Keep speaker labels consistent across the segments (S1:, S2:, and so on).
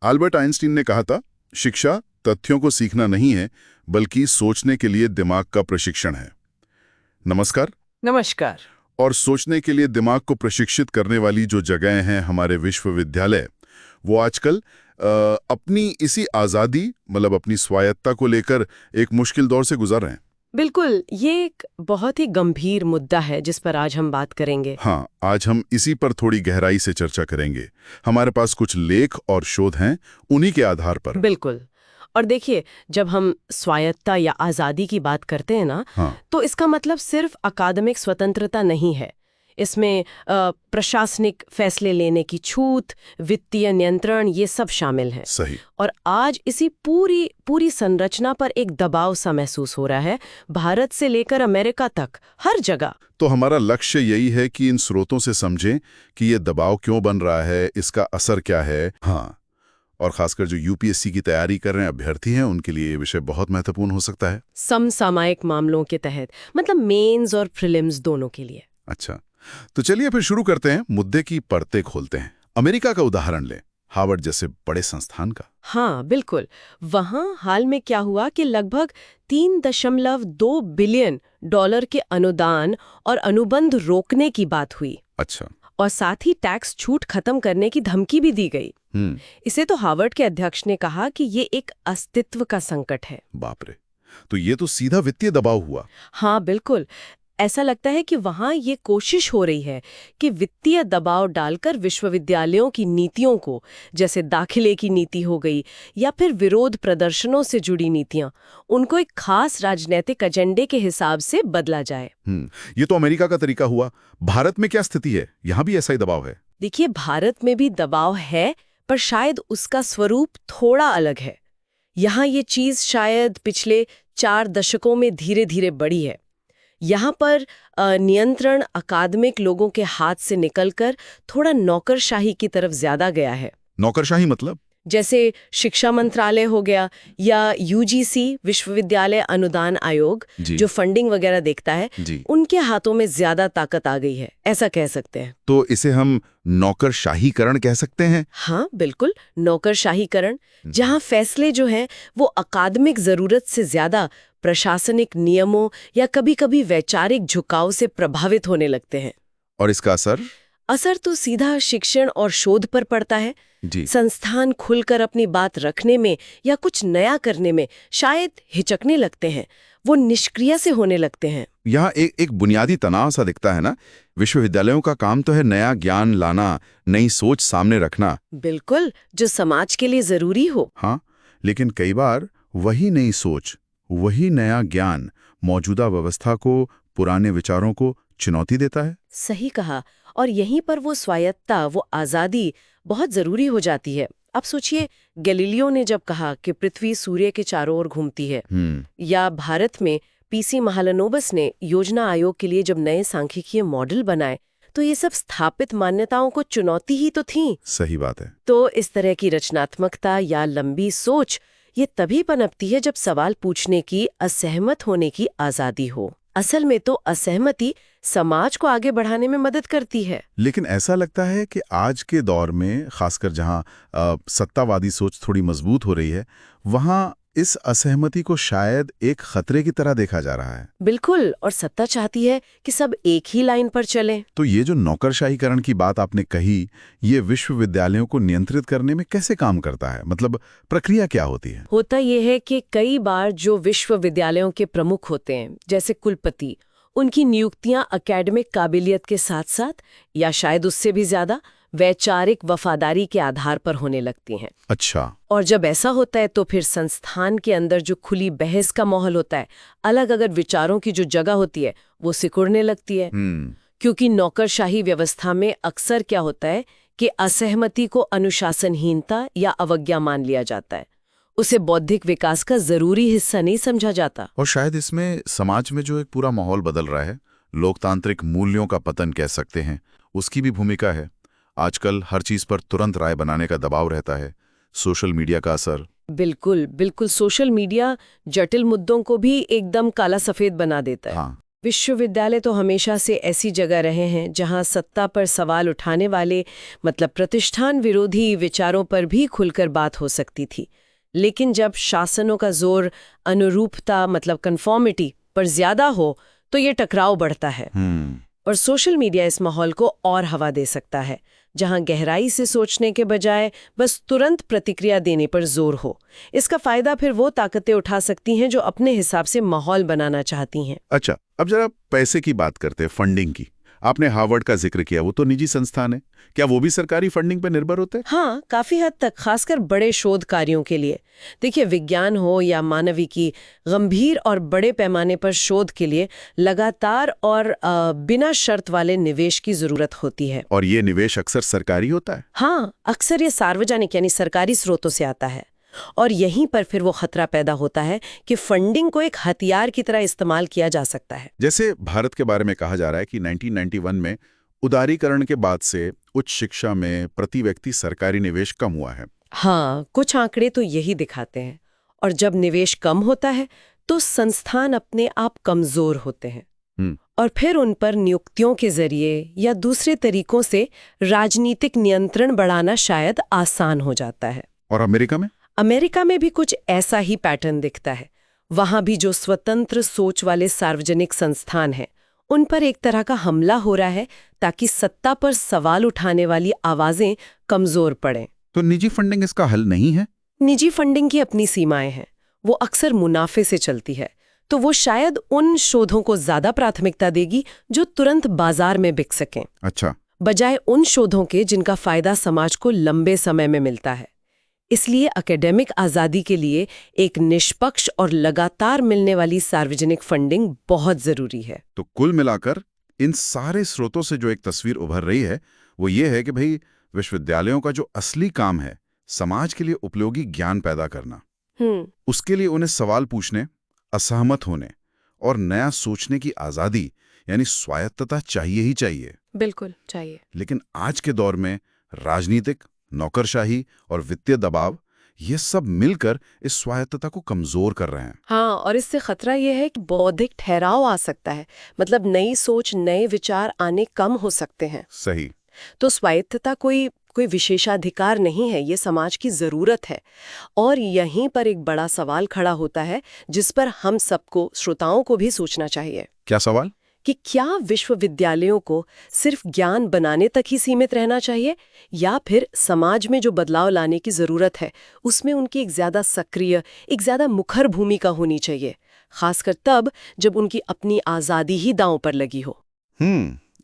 S1: Albert Einstein ने कहा था, शिक्षा तथ्यों को सीखना नहीं है, बल्कि सोचने के लिए दिमाग का प्रशिक्षण है। नमस्कार।
S2: नमस्कार।
S1: और सोचने के लिए दिमाग को प्रशिक्षित करने वाली जो जगहें हैं हमारे विश्वविद्यालय, वो आजकल अपनी इसी आज़ादी मतलब अपनी स्वायत्ता को लेकर एक मुश्किल दौर से गुजर रहे हैं।
S2: बिल्कुल, ये एक बहुत ही गंभीर मुद्दा है जिस पर आज हम बात करेंगे।
S1: हाँ, आज हम इसी पर थोड़ी गहराई से चर्चा करेंगे। हमारे पास कुछ लेख और शोध हैं, उन्हीं के आधार पर।
S2: बिल्कुल। और देखिए, जब हम स्वायत्ता या आज़ादी की बात करते हैं ना,
S1: हाँ।
S2: तो इसका मतलब सिर्फ अकादमिक स्वतंत्रता नहीं है। इसमें प्रशासनिक फैसले लेने की छूट, वित्तीय नियंत्रण, ये सब शामिल है।
S1: सही।
S2: और आज इसी पूरी संरचना पर एक दबाव सा महसूस हो रहा है, भारत से लेकर अमेरिका तक, हर जगह।
S1: तो हमारा लक्ष्य यही है कि इन स्रोतों से समझें कि ये दबाव क्यों बन रहा है, इसका असर क्या है। हाँ, और खासकर जो यूपीएससी की तैयारी कर रहे हैं अभ्यर्थी हैं, उनके लिए ये विषय बहुत महत्वपूर्ण हो सकता है।
S2: समसामयिक मामलों के तहत, मतलब मेंस और प्रीलिम्स दोनों के लिए।
S1: अच्छा, तो चलिए फिर शुरू करते हैं, मुद्दे की परतें खोलते हैं। अमेरिका का उदाहरण लें, हार्वर्ड जैसे बड़े संस्थान का।
S2: हाँ, बिल्कुल। वहाँ हाल में क्या हुआ कि लगभग 3.2 बिलियन डॉलर के अनुदान और अनुबंध रोकने की बात हुई।
S1: अच्छा।
S2: और साथ ही टैक्स छूट खत्म करने की धमकी भी दी गई। इसे तो हार्वर्ड के अध्यक्ष ने कहा कि ये एक अस्तित्व का संकट है।
S1: बाप रे, तो ये तो सीधा वित्तीय दबाव हुआ।
S2: हाँ, बिल्कुल। ऐसा लगता है कि वहाँ ये कोशिश हो रही है कि वित्तीय दबाव डालकर विश्वविद्यालयों की नीतियों को, जैसे दाखिले की नीति हो गई या फिर विरोध प्रदर्शनों से जुड़ी नीतियां, उनको एक खास राजनीतिक एजेंडे के हिसाब से बदला जाए।
S1: ये तो अमेरिका का तरीका हुआ। भारत में क्या स्थिति है? यहाँ भी ऐसा ही दबाव है?
S2: देखिए, भारत में भी दबाव है, पर शायद उसका स्वरूप थोड़ा अलग है। यहाँ ये चीज शायद पिछले 4 दशकों में धीरे धीरे बढ़ी है। यहाँ पर नियंत्रण अकादमिक लोगों के हाथ से निकलकर थोड़ा नौकरशाही की तरफ ज्यादा गया है।
S1: नौकरशाही मतलब?
S2: जैसे शिक्षा मंत्रालय हो गया या यूजीसी विश्वविद्यालय अनुदान आयोग, जो फंडिंग वगैरह देखता है, उनके हाथों में ज्यादा ताकत आ गई है, ऐसा कह सकते हैं।
S1: तो इसे हम नौकरशाहीकरण कह सकते हैं?
S2: हाँ, बिल्कुल, नौकरशाहीकरण, जहाँ फैसले जो हैं वो अकादमिक जरूरत से ज्यादा प्रशासनिक नियमों या कभी-कभी वैचारिक झुकाव से प्रभावित होने लगते हैं।
S1: और इसका असर
S2: तो सीधा शिक्षण और शोध पर पड़ता है।
S1: जी।
S2: संस्थान खुलकर अपनी बात रखने में या कुछ नया करने में शायद हिचकने लगते हैं, वो निष्क्रिय से होने लगते हैं।
S1: यहाँ एक बुनियादी तनाव सा दिखता है ना। विश्वविद्यालयों का काम तो है नया ज्ञान लाना, नई सोच सामने रखना।
S2: बिल्कुल, जो समाज के लिए जरूरी हो।
S1: हाँ, लेकिन कई बार वही नई सोच, वही नया ज्ञान मौजूदा व्यवस्था को, पुराने विचारों को चुनौती देता है।
S2: सही कहा। और यहीं पर वो स्वायत्ता, वो आज़ादी बहुत ज़रूरी हो जाती है। अब सोचिए, गैलीलियो ने जब कहा कि पृथ्वी सूर्य के चारों ओर घूमती है, या भारत में पीसी महालनोबिस ने योजना आयोग के लिए जब नए सांख्यिकीय मॉडल बनाए, तो ये सब स्थापित मान्यताओं को चुनौती ही तो थी।
S1: सही बात है।
S2: तो इस तरह की रचनात्मकता या लंबी सोच ये तभी पनपती है जब सवाल पूछने की, असहमत होने की आज़ादी हो। असल में तो असहमति समाज को आगे बढ़ाने में मदद करती है।
S1: लेकिन ऐसा लगता है कि आज के दौर में, खासकर जहां सत्तावादी सोच थोड़ी मजबूत हो रही है, वहां इस असहमति को शायद एक खतरे की तरह देखा जा रहा है।
S2: बिल्कुल, और सत्ता चाहती है कि सब एक ही लाइन पर चलें।
S1: तो ये जो नौकरशाहीकरण की बात आपने कही, ये विश्वविद्यालयों को नियंत्रित करने में कैसे काम करता है? मतलब प्रक्रिया क्या होती है?
S2: होता ये है कि कई बार जो विश्वविद्यालयों के प्रमुख होते हैं, जैसे कुलपति, उनकी नियुक्तियां एकेडमिक काबिलियत के साथ साथ या शायद उससे भी ज्यादा वैचारिक वफादारी के आधार पर होने लगती हैं।
S1: अच्छा।
S2: और जब ऐसा होता है तो फिर संस्थान के अंदर जो खुली बहस का माहौल होता है, अलग अलग विचारों की जो जगह होती है, वो सिकुड़ने लगती है। क्योंकि नौकरशाही व्यवस्था में अक्सर क्या होता है कि असहमति को अनुशासनहीनता या अवज्ञा मान लिया जाता है, उसे बौद्धिक विकास का जरूरी हिस्सा नहीं समझा जाता।
S1: और शायद इसमें समाज में जो एक पूरा माहौल बदल रहा है, लोकतांत्रिक मूल्यों का पतन कह सकते हैं, उसकी भी भूमिका है। आजकल हर चीज पर तुरंत राय बनाने का दबाव रहता है, सोशल मीडिया का असर।
S2: बिल्कुल, सोशल मीडिया जटिल मुद्दों को भी एकदम काला सफेद बना देता है।
S1: हाँ।
S2: विश्वविद्यालय तो हमेशा से ऐसी जगह रहे हैं जहां सत्ता पर सवाल उठाने वाले मतलब प्रतिष्ठान विरोधी विचारों पर भी खुलकर बात हो सकती थी। लेकिन जब शासनों का जोर अनुरूपता मतलब कन्फॉर्मिटी पर ज्यादा हो तो ये टकराव बढ़ता है। और सोशल मीडिया इस माहौल को और हवा दे सकता है, जहां गहराई से सोचने के बजाय बस तुरंत प्रतिक्रिया देने पर जोर हो। इसका फायदा फिर वो ताकतें उठा सकती हैं जो अपने हिसाब से माहौल बनाना चाहती हैं।
S1: अच्छा, अब जरा पैसे की बात करते हैं, फंडिंग की। आपने हार्वर्ड का जिक्र किया, वो तो निजी संस्थान है, क्या वो भी सरकारी फंडिंग पर निर्भर होते हैं?
S2: हाँ, काफी हद तक, खासकर बड़े शोध कार्यों के लिए। देखिए, विज्ञान हो या मानविकी, गंभीर और बड़े पैमाने पर शोध के लिए लगातार और बिना शर्त वाले निवेश की जरूरत होती है।
S1: और ये निवेश अक्सर सरकारी होता है?
S2: हाँ, अक्सर ये सार्वजनिक यानी सरकारी स्रोतों से आता है। और यहीं पर फिर वो खतरा पैदा होता है कि फंडिंग को एक हथियार की तरह इस्तेमाल किया जा सकता है।
S1: जैसे भारत के बारे में कहा जा रहा है कि 1991 में उदारीकरण के बाद से उच्च शिक्षा में प्रति व्यक्ति सरकारी निवेश कम हुआ है।
S2: हाँ, कुछ आंकड़े तो यही दिखाते हैं। और जब निवेश कम होता है तो संस्थान अपने आप कमजोर होते हैं और फिर उन पर नियुक्तियों के जरिए या दूसरे तरीकों से राजनीतिक नियंत्रण बढ़ाना शायद आसान हो जाता है।
S1: और अमेरिका में?
S2: अमेरिका में भी कुछ ऐसा ही पैटर्न दिखता है। वहां भी जो स्वतंत्र सोच वाले सार्वजनिक संस्थान हैं, उन पर एक तरह का हमला हो रहा है ताकि सत्ता पर सवाल उठाने वाली आवाजें कमजोर पड़ें।
S1: तो निजी फंडिंग इसका हल नहीं है?
S2: निजी फंडिंग की अपनी सीमाएं हैं। वो अक्सर मुनाफे से चलती है, तो वो शायद उन शोधों को ज्यादा प्राथमिकता देगी जो तुरंत बाजार में बिक सकें।
S1: अच्छा।
S2: बजाय उन शोधों के जिनका फायदा समाज को लंबे समय में मिलता है। इसलिए एकेडमिक आज़ादी के लिए एक निष्पक्ष और लगातार मिलने वाली सार्वजनिक फंडिंग बहुत जरूरी है।
S1: तो कुल मिलाकर इन सारे स्रोतों से जो एक तस्वीर उभर रही है वो ये है कि भाई विश्वविद्यालयों का जो असली काम है समाज के लिए उपयोगी ज्ञान पैदा करना, उसके लिए उन्हें सवाल पूछने, असहमत होने और नया सोचने की आज़ादी यानी स्वायत्तता चाहिए ही चाहिए।
S2: बिल्कुल चाहिए।
S1: लेकिन आज के दौर में राजनीतिक, नौकरशाही और वित्तीय दबाव ये सब मिलकर इस स्वायत्तता को कमजोर कर रहे हैं।
S2: हाँ, और इससे खतरा यह है कि बौद्धिक ठहराव आ सकता है, मतलब नई सोच, नए विचार आने कम हो सकते हैं।
S1: सही।
S2: तो स्वायत्तता कोई विशेषाधिकार नहीं है, ये समाज की जरूरत है। और यहीं पर एक बड़ा सवाल खड़ा होता है जिस पर हम सबको, श्रोताओं को भी सोचना चाहिए।
S1: क्या सवाल?
S2: कि क्या विश्वविद्यालयों को सिर्फ ज्ञान बनाने तक ही सीमित रहना चाहिए या फिर समाज में जो बदलाव लाने की जरूरत है उसमें उनकी एक ज्यादा सक्रिय, एक ज्यादा मुखर भूमिका होनी चाहिए, खासकर तब जब उनकी अपनी आजादी ही दांव पर लगी हो।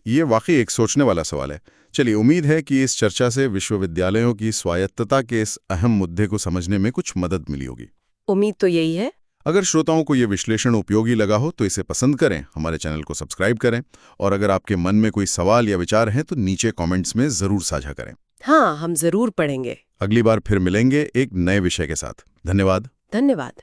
S1: ये वाकई एक सोचने वाला सवाल है। चलिए, उम्मीद है कि इस चर्चा से विश्वविद्यालयों की स्वायत्तता के इस अहम मुद्दे को समझने में कुछ मदद मिली होगी।
S2: उम्मीद तो यही है।
S1: अगर श्रोताओं को ये विश्लेषण उपयोगी लगा हो तो इसे पसंद करें, हमारे चैनल को सब्सक्राइब करें और अगर आपके मन में कोई सवाल या विचार हैं तो नीचे कमेंट्स में जरूर साझा करें।
S2: हाँ, हम जरूर पढ़ेंगे।
S1: अगली बार फिर मिलेंगे एक नए विषय के साथ। धन्यवाद।
S2: धन्यवाद।